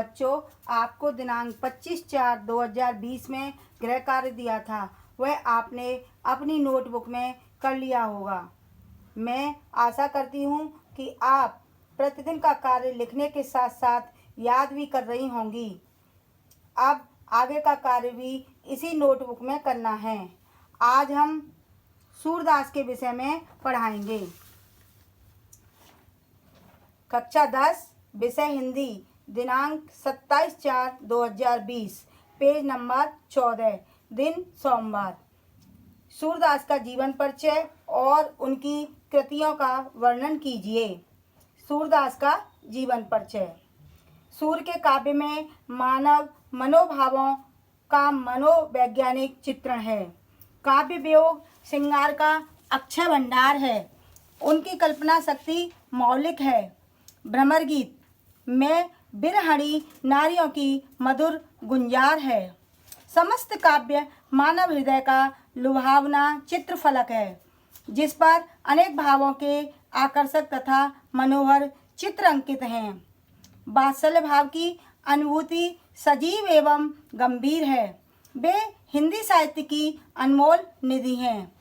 बच्चों, आपको दिनांक 25/4/2020 में गृह कार्य दिया था, वह आपने अपनी नोटबुक में कर लिया होगा। मैं आशा करती हूँ कि आप प्रतिदिन का कार्य लिखने के साथ साथ याद भी कर रही होंगी। अब आगे का कार्य भी इसी नोटबुक में करना है। आज हम सूरदास के विषय में पढ़ाएंगे। कक्षा 10 विषय हिंदी, दिनांक 27/4/2020, पेज नंबर 14, दिन सोमवार। सूरदास का जीवन परिचय और उनकी कृतियों का वर्णन कीजिए। सूरदास का जीवन परिचय। सूर के काव्य में मानव मनोभावों का मनोवैज्ञानिक चित्रण है। काव्य वियोग श्रृंगार का अक्षय भंडार है। उनकी कल्पना शक्ति मौलिक है। भ्रमर गीत में बिरहणी नारियों की मधुर गुंजार है। समस्त काव्य मानव हृदय का लुभावना चित्रफलक है, जिस पर अनेक भावों के आकर्षक तथा मनोहर चित्र अंकित हैं। वात्सल्य भाव की अनुभूति सजीव एवं गंभीर है। वे हिंदी साहित्य की अनमोल निधि हैं।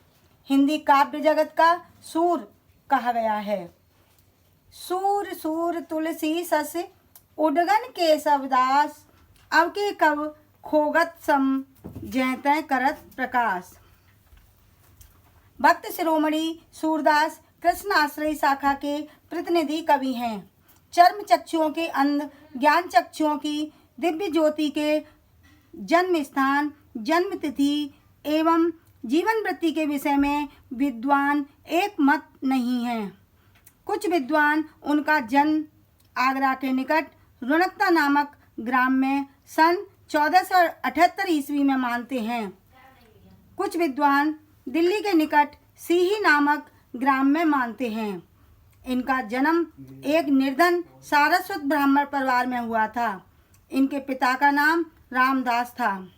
हिंदी काव्य जगत का सूर कहा गया है। सूर सूर तुलसी सस उडगन केशवदास, अब के कब खोगत सम जयतय करत प्रकाश। भक्त शिरोमणि सूरदास कृष्ण आश्रयी शाखा के प्रतिनिधि कवि हैं। चर्म चक्षुओं के अंध, ज्ञान चक्षुओं की दिव्य ज्योति के जन्म स्थान, जन्म तिथि एवं जीवन वृत्ति के विषय में विद्वान एक मत नहीं है। कुछ विद्वान उनका जन्म आगरा के निकट रुणकता नामक ग्राम में सन 1478 ईस्वी में मानते हैं। कुछ विद्वान दिल्ली के निकट सीही नामक ग्राम में मानते हैं। इनका जन्म एक निर्धन सारस्वत ब्राह्मण परिवार में हुआ था। इनके पिता का नाम रामदास था।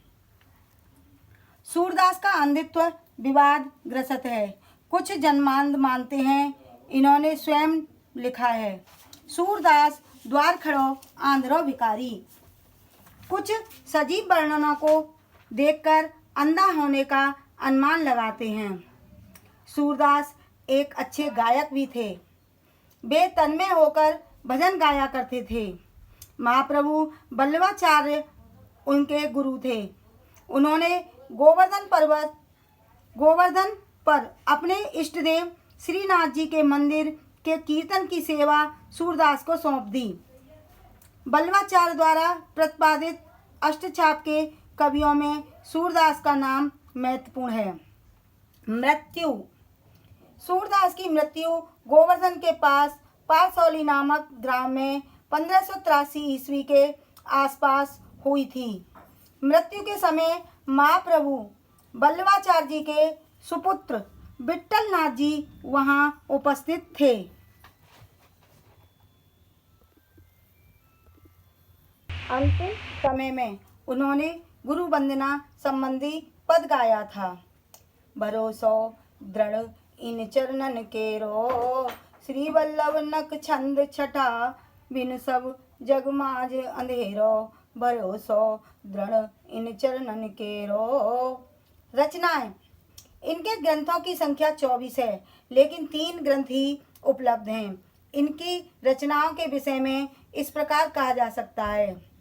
सूरदास का अंधित्व विवाद ग्रस्त है। कुछ जन्मांध मानते हैं। इन्होंने स्वयं लिखा है, सूरदास द्वार खड़ो आंध्रो भिकारी। कुछ सजीव वर्णनों को देखकर अंधा होने का अनुमान लगाते हैं। सूरदास एक अच्छे गायक भी थे। वे तन्मय होकर भजन गाया करते थे। महाप्रभु बल्लवाचार्य उनके गुरु थे। उन्होंने गोवर्धन पर अपने इष्ट देव श्रीनाथ जी के मंदिर के कीर्तन की सेवा सूरदास को सौंप दी। बल्लवाचार्य द्वारा प्रतिपादित अष्टछाप के कवियों में सूरदास का नाम महत्वपूर्ण है। मृत्यु। सूरदास की मृत्यु गोवर्धन के पास पारसौली नामक ग्राम में 1583 ईस्वी के आसपास हुई थी। मृत्यु के समय महाप्रभु बल्लवाचार्य जी के सुपुत्र विट्ठल नाथ जी वहां उपस्थित थे। अंतिम समय में उन्होंने गुरु वंदना संबंधी पद गाया था। भरोसो दृढ़ इन चरणन केरो, श्री वल्लभ नक छंद छठा, बिन सब जग माज अंधेरो, भरोसो दृढ़ इन चरणन केरो। रचनाएं। इनके ग्रंथों की संख्या 24 है, लेकिन 3 ग्रंथ ही उपलब्ध हैं। इनकी रचनाओं के विषय में इस प्रकार कहा जा सकता है।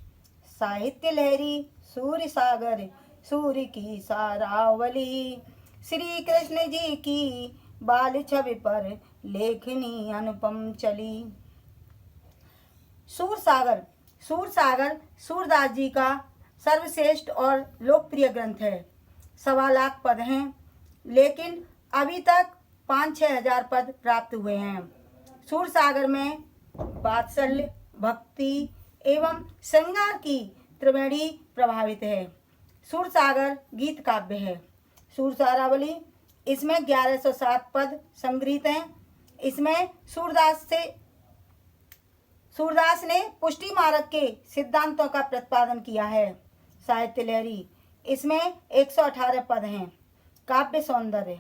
साहित्य लहरी सूर्य सागर, सूर्य की सारावली, श्री कृष्ण जी की बाल छवि पर लेखनी अनुपम चली। सूरसागर। सूरसागर सूरदास जी का सर्वश्रेष्ठ और लोकप्रिय ग्रंथ है। 1.25 लाख पद हैं, लेकिन अभी तक 5-6 हजार पद प्राप्त हुए हैं। सूरसागर में वात्सल्य, भक्ति एवं श्रृंगार की त्रिवेणी प्रभावित है। सूरसागर गीत काव्य है। सूरसारावली, इसमें 1107 पद संग्रहित हैं। इसमें सूरदास ने पुष्टि मार्ग के सिद्धांतों का प्रतिपादन किया है। साहित्य लहरी, इसमें 118 पद हैं। काव्य सौंदर्य।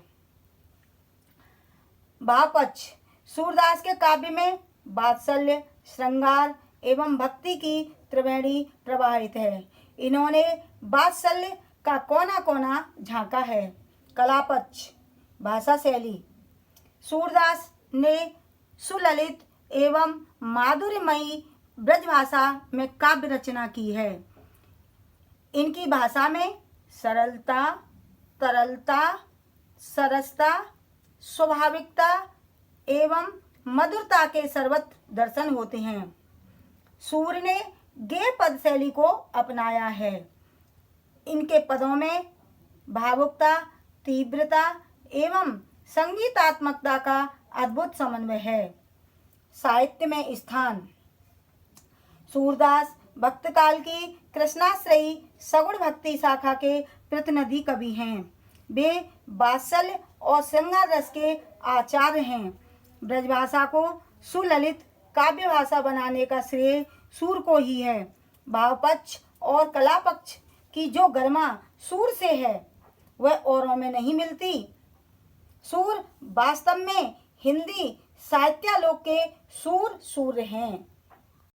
भावपक्ष। सूरदास के काव्य में वात्सल्य, श्रृंगार एवं भक्ति की त्रिवेणी प्रवाहित है। इन्होंने वात्सल्य का कोना कोना झांका है। कलापक्ष भाषा शैली, सूरदास ने सुललित एवं माधुर्यमयी ब्रजभाषा में काव्य रचना की है। इनकी भाषा में सरलता, तरलता, सरसता, स्वाभाविकता एवं मधुरता के सर्वत्र दर्शन होते हैं। सूर ने गेय पद शैली को अपनाया है। इनके पदों में भावुकता, तीव्रता एवं संगीतात्मकता का अद्भुत समन्वय है। साहित्य में स्थान, सूरदास भक्त काल की कृष्णाश्रयी सगुण भक्ति शाखा के प्रतिनिधि कवि हैं। वे वात्सल्य और श्रृंगार रस के आचार्य हैं। ब्रजभाषा को सुललित काव्य भाषा बनाने का श्रेय सूर को ही है। भावपक्ष और कलापक्ष की जो गरिमा सूर से है वह औरों में नहीं मिलती। सूर वास्तव में हिंदी साहित्यालोक के सूर हैं।